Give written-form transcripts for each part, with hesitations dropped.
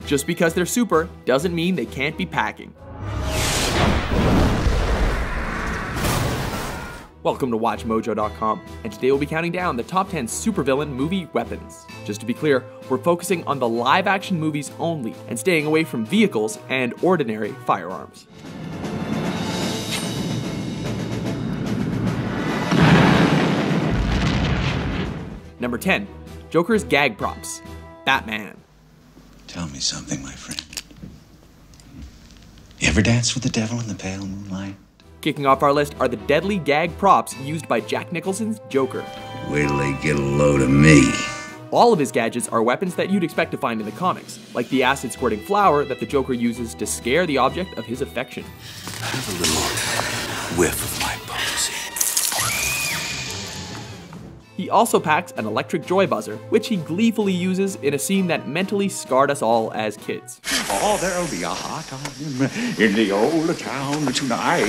Just because they're super doesn't mean they can't be packing. Welcome to WatchMojo.com, and today we'll be counting down the top 10 supervillain movie weapons. Just to be clear, we're focusing on the live-action movies only, and staying away from vehicles and ordinary firearms. Number 10. Joker's gag props. Batman. Tell me something, my friend. You ever dance with the devil in the pale moonlight? Kicking off our list are the deadly gag props used by Jack Nicholson's Joker. Wait till they get a load of me. All of his gadgets are weapons that you'd expect to find in the comics, like the acid-squirting flower that the Joker uses to scare the object of his affection. Have a little whiff of my potency. He also packs an electric joy buzzer, which he gleefully uses in a scene that mentally scarred us all as kids. Oh, there'll be a hot time in the old town tonight.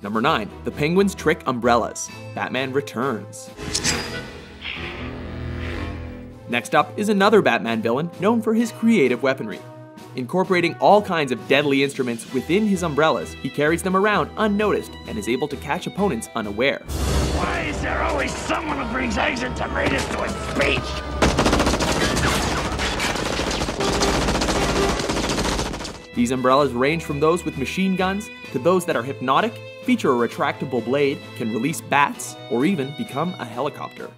Number 9. The Penguin's trick umbrellas. Batman Returns. Next up is another Batman villain known for his creative weaponry. Incorporating all kinds of deadly instruments within his umbrellas, he carries them around unnoticed and is able to catch opponents unaware. Why is there always someone who brings eggs and tomatoes to a speech? These umbrellas range from those with machine guns to those that are hypnotic, feature a retractable blade, can release bats, or even become a helicopter.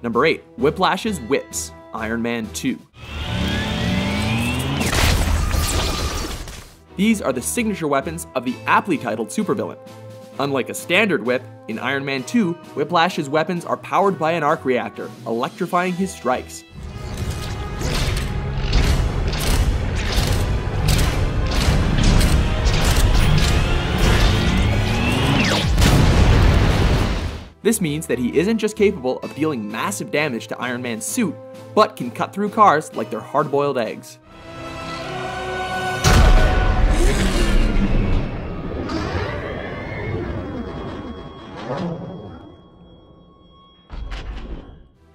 Number 8. Whiplash's whips. Iron Man 2. These are the signature weapons of the aptly titled supervillain. Unlike a standard whip, in Iron Man 2, Whiplash's weapons are powered by an arc reactor, electrifying his strikes. This means that he isn't just capable of dealing massive damage to Iron Man's suit, but can cut through cars like they're hard-boiled eggs.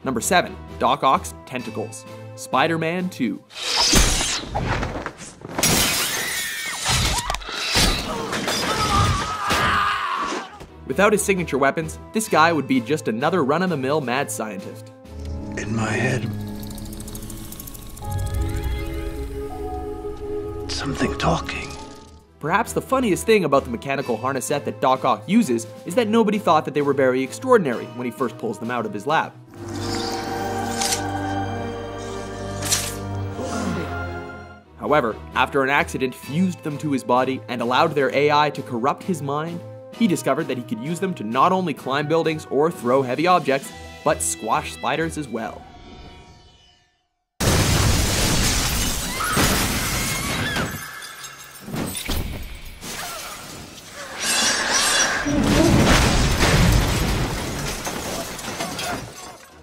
Number 7. Doc Ock's tentacles. Spider-Man 2. Without his signature weapons, this guy would be just another run-of-the-mill mad scientist. In my head. Something talking. Perhaps the funniest thing about the mechanical harness set that Doc Ock uses is that nobody thought that they were very extraordinary when he first pulls them out of his lab. However, after an accident fused them to his body and allowed their AI to corrupt his mind, he discovered that he could use them to not only climb buildings or throw heavy objects, but squash spiders as well.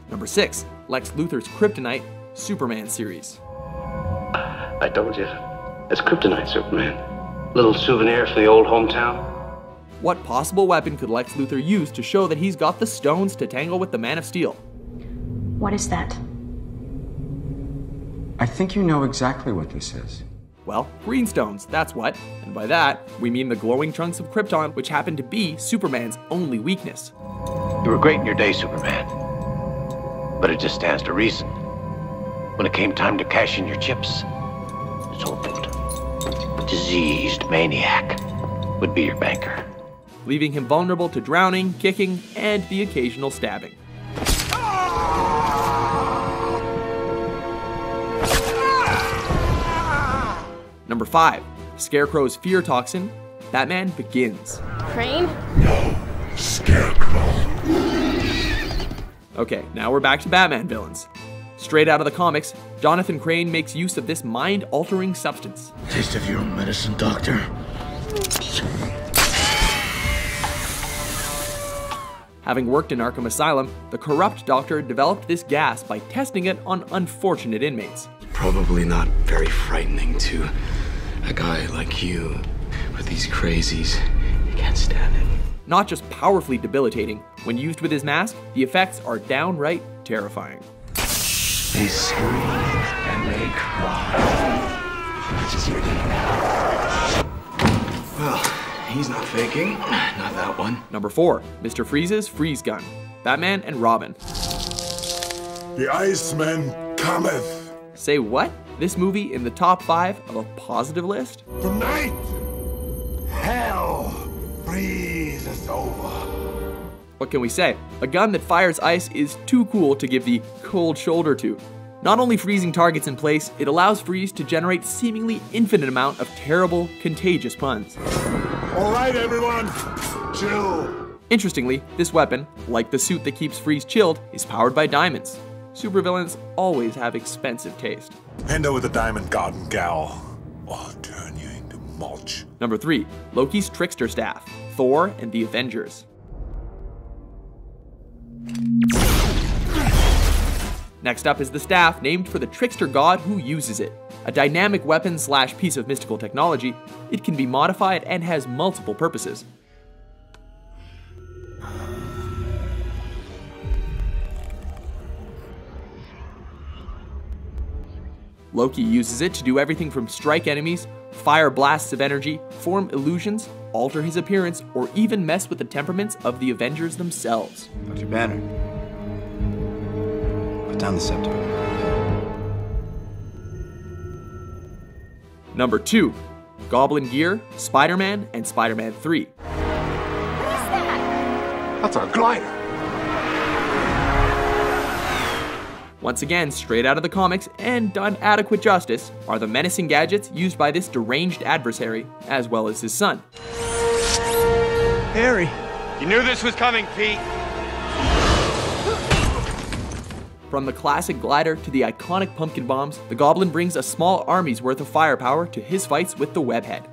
Number 6. Lex Luthor's Kryptonite Superman series. I told you. It's Kryptonite, Superman. Little souvenir from the old hometown. What possible weapon could Lex Luthor use to show that he's got the stones to tangle with the Man of Steel? What is that? I think you know exactly what this is. Well, green stones, that's what. And by that, we mean the glowing chunks of Krypton, which happen to be Superman's only weakness. You were great in your day, Superman. But it just stands to reason. When it came time to cash in your chips, so-called diseased maniac would be your banker. Leaving him vulnerable to drowning, kicking, and the occasional stabbing. Number 5. Scarecrow's fear toxin. Batman Begins. Crane? No, Scarecrow. Okay, now we're back to Batman villains. Straight out of the comics, Jonathan Crane makes use of this mind-altering substance. Taste of your own medicine, Doctor. Having worked in Arkham Asylum, the corrupt doctor developed this gas by testing it on unfortunate inmates. Probably not very frightening to a guy like you with These crazies. You can't stand it. Not just powerfully debilitating, when used with his mask, the effects are downright terrifying. They scream and they cry. This is your day now. Well, he's not faking. Not that one. Number 4, Mr. Freeze's Freeze Gun. Batman and Robin. The Iceman cometh. Say what? This movie in the top 5 of a positive list? Tonight, hell freezes over. What can we say? A gun that fires ice is too cool to give the cold shoulder to. Not only freezing targets in place, it allows Freeze to generate seemingly infinite amount of terrible, contagious puns. All right, everyone, chill. Interestingly, this weapon, like the suit that keeps Freeze chilled, is powered by diamonds. Supervillains always have expensive taste. Hand over the diamond garden, gal, or I'll turn you into mulch. Number 3, Loki's Trickster Staff, Thor and the Avengers. Next up is the staff named for the trickster god who uses it. A dynamic weapon / piece of mystical technology, it can be modified and has multiple purposes. Loki uses it to do everything from strike enemies, fire blasts of energy, form illusions, alter his appearance, or even mess with the temperaments of the Avengers themselves. Dr. Banner. Put down the scepter. Number 2, Goblin Gear, Spider-Man, and Spider-Man 3. That's a glider. Once again, straight out of the comics and done adequate justice, are the menacing gadgets used by this deranged adversary, as well as his son. Harry. You knew this was coming, Pete. From the classic glider to the iconic pumpkin bombs, the Goblin brings a small army's worth of firepower to his fights with the Webhead.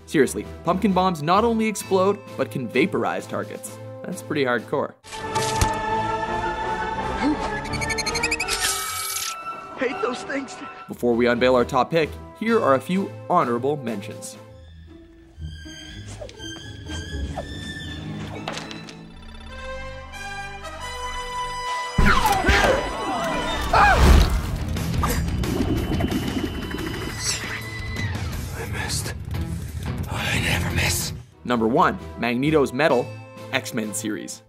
Seriously, pumpkin bombs not only explode, but can vaporize targets. That's pretty hardcore. Hate those things. Before we unveil our top pick, here are a few honorable mentions. I missed. I never miss. Number 1, Magneto's Metal, X-Men series.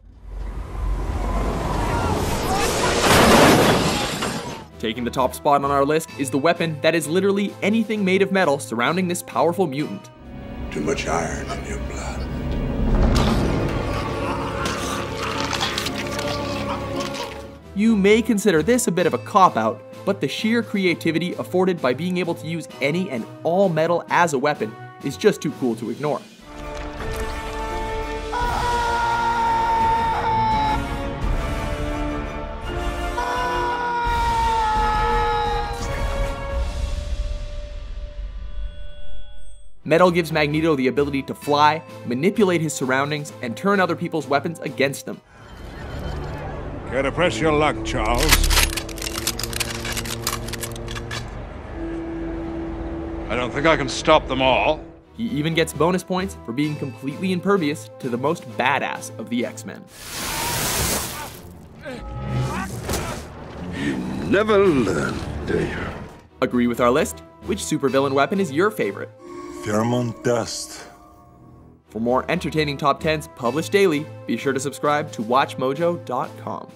Taking the top spot on our list is the weapon that is literally anything made of metal surrounding this powerful mutant. Too much iron in your blood. You may consider this a bit of a cop-out, but the sheer creativity afforded by being able to use any and all metal as a weapon is just too cool to ignore. Metal gives Magneto the ability to fly, manipulate his surroundings, and turn other people's weapons against them. Care to press your luck, Charles? I don't think I can stop them all. He even gets bonus points for being completely impervious to the most badass of the X-Men. You never learn, do you? Agree with our list? Which supervillain weapon is your favorite? Pheromone dust. For more entertaining top 10s published daily, be sure to subscribe to WatchMojo.com.